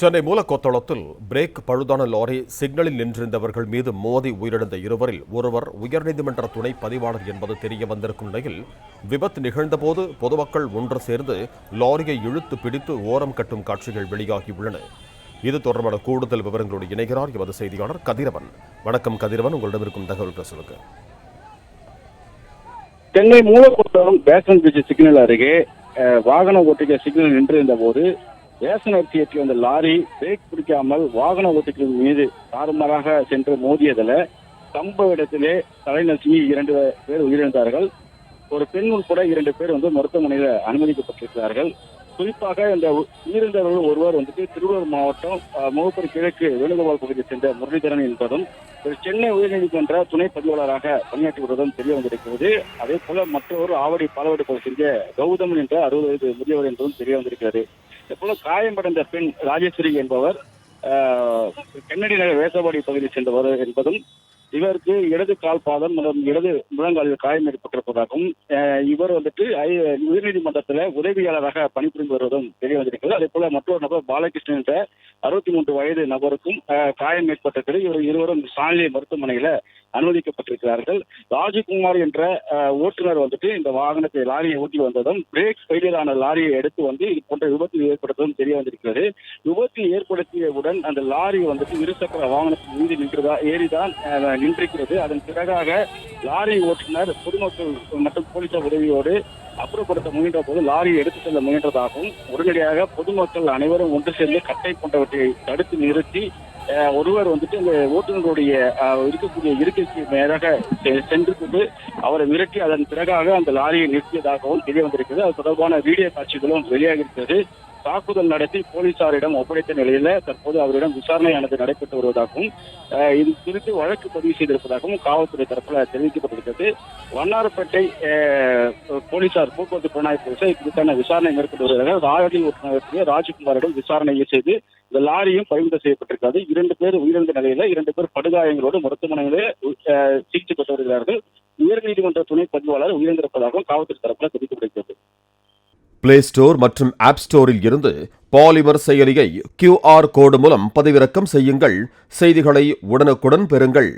Chennai மூலக்கொத்தளத்தில் break பழுதான lorry சிக்னலில் நின்றிருந்தவர்கள் மீது மோதி உயிரிழந்த இருவரில் ஒருவர் உயர்நீதிமன்ற துணை பதிவாளர் என்பது தெரிய வந்திருக்கும் நிலையில் விபத்து நிகழ்ந்தபோது பொதுமக்கள் ஒன்று சேர்ந்து லாரியை இழுத்து பிடித்து ஓரம் கட்டும் காட்சிகள் வெளியாகியுள்ளன. இது தொடர்பான கூடுதல் விவரங்களோடு இணைகிறார் எமது செய்தியாளர் கதிரவன். வணக்கம் கதிரவன், உங்களிடம் இருக்கும் தகவல்கள் சொல்லுங்க. Chennai Moolakothalam Basin Bridge signal அருகே வாகன ஓட்டிகள் சிக்னல் நின்றிருந்த போது ரேஷன் அரிசி ஏற்றி வந்த லாரி பிரேக் பிடிக்காமல் வாகன ஓட்டிகள் மீது தாறுமாறாக சென்று மோதியதில் சம்பவ இடத்திலே தலைநசுங்கி 2 பேர் உயிரிழந்தார்கள். ஒரு பெண் உட்பட 2 பேர் மருத்துவமனையில் அனுமதிக்கப்பட்டிருக்கிறார்கள். குறிப்பாக இந்த உயிரிழந்தவர்கள் ஒருவர் திருவள்ளூர் மாவட்டம் முகப்பூர் கிழக்கு வேணுகோபால் பகுதியை சேர்ந்த முரளிதரன் என்பதும் சென்னை உயர்நீதிமன்ற துணை பதிவாளராக பணியாற்றி வருவதும் தெரிய வந்திருக்கிறது. அதே போல மற்றொரு ஆவடி பாலவாடி பகுதியை சேர்ந்த கௌதமன் என்ற 60 வயது முதியவர் என்பதும் தெரிய வந்திருக்கிறது. இதேபோல காயமடைந்த பெண் ராஜேஸ்வரி என்பவர் கென்னடி நகர் வேசவாடி பகுதியை சேர்ந்தவர் என்பதும், இவருக்கு இடது கால் பாதம் மற்றும் இடது முழங்காலில் காயம் ஏற்பட்டிருப்பதாகவும், இவர் உயர்நீதிமன்றத்தில் உதவியாளராக பணிபுரிந்து வருவதும் தெரிய வந்திருக்கிறது. அதே போல மற்றொரு நபர் பாலகிருஷ்ணன் என்ற 63 வயது நபருக்கும் காயம் ஏற்பட்டிருக்கிறது. இவர் இருவரும் சாலை மருத்துவமனையில அனுமதிக்கப்பட்டிருக்கிறார்கள். ராஜகுமார் என்ற ஓட்டுநர் இந்த வாகனத்தை லாரியை ஓட்டி வந்ததும் பிரேக் ஃபெயிலியரான லாரியை எடுத்து இது போன்ற விபத்து ஏற்படுத்ததும் தெரிய வந்திருக்கிறது. விபத்து ஏற்படுத்தியவுடன் அந்த லாரி இருசக்கர வாகனத்தின் மீது ஏறிதான் நின்றிருக்கிறது. அதன் பிறகாக லாரி ஓட்டுநர் பொதுமக்கள் மற்றும் போலீசார் உதவியோடு அப்புறப்படுத்த முயன்ற போது லாரியை எடுத்து செல்ல முயன்றதாகவும், உடனடியாக பொதுமக்கள் அனைவரும் ஒன்று சேர்ந்து கட்டை போன்றவற்றை தடுத்து நிறுத்தி ஒருவர் இந்த ஓட்டுநருடைய இருக்கக்கூடிய இருக்கைக்கு மேலாக சென்று கொண்டு அவரை மிரட்டி அதன் பிறகாக அந்த லாரியை நிறுத்தியதாகவும் தெரிய வந்திருக்கிறது. அது தொடர்பான வீடியோ காட்சிகளும் வெளியாகி இருக்கிறது. தாக்குதல் நடத்தி போலீசாரிடம் ஒப்படைத்த நிலையில தற்போது அவரிடம் விசாரணையானது நடைபெற்று வருவதாகவும், இது குறித்து வழக்கு பதிவு செய்திருப்பதாகவும் காவல்துறை தரப்புல தெரிவிக்கப்பட்டிருக்கிறது. வண்ணாரப்பேட்டை போலீசார் போக்குவரத்து புலனாய்வு போலீசார் இதுக்கான விசாரணை மேற்கொண்டு வருகிறார்கள். லாரி ஓட்டுநர் ராஜகுமாரிடம் விசாரணையை செய்து இந்த லாரியும் பறிமுதல் செய்யப்பட்டிருக்கிறது. 2 பேர் உயிரிழந்த நிலையில 2 பேர் படுகாயங்களோடு மருத்துவமனையிலே சிகிச்சை பெற்று வருகிறார்கள். உயர்நீதிமன்ற துணை பதிவாளர் உயிரிழந்திருப்பதாகவும் காவல்துறை தரப்புல தெரிவிக்கப்படுகிறது. பிளே ஸ்டோர் மற்றும் ஆப் ஸ்டோரில் இருந்து பாலிமர் செயலியை QR கோடு மூலம் பதிவிறக்கம் செய்யுங்கள். செய்திகளை உடனுக்குடன் பெறுங்கள்.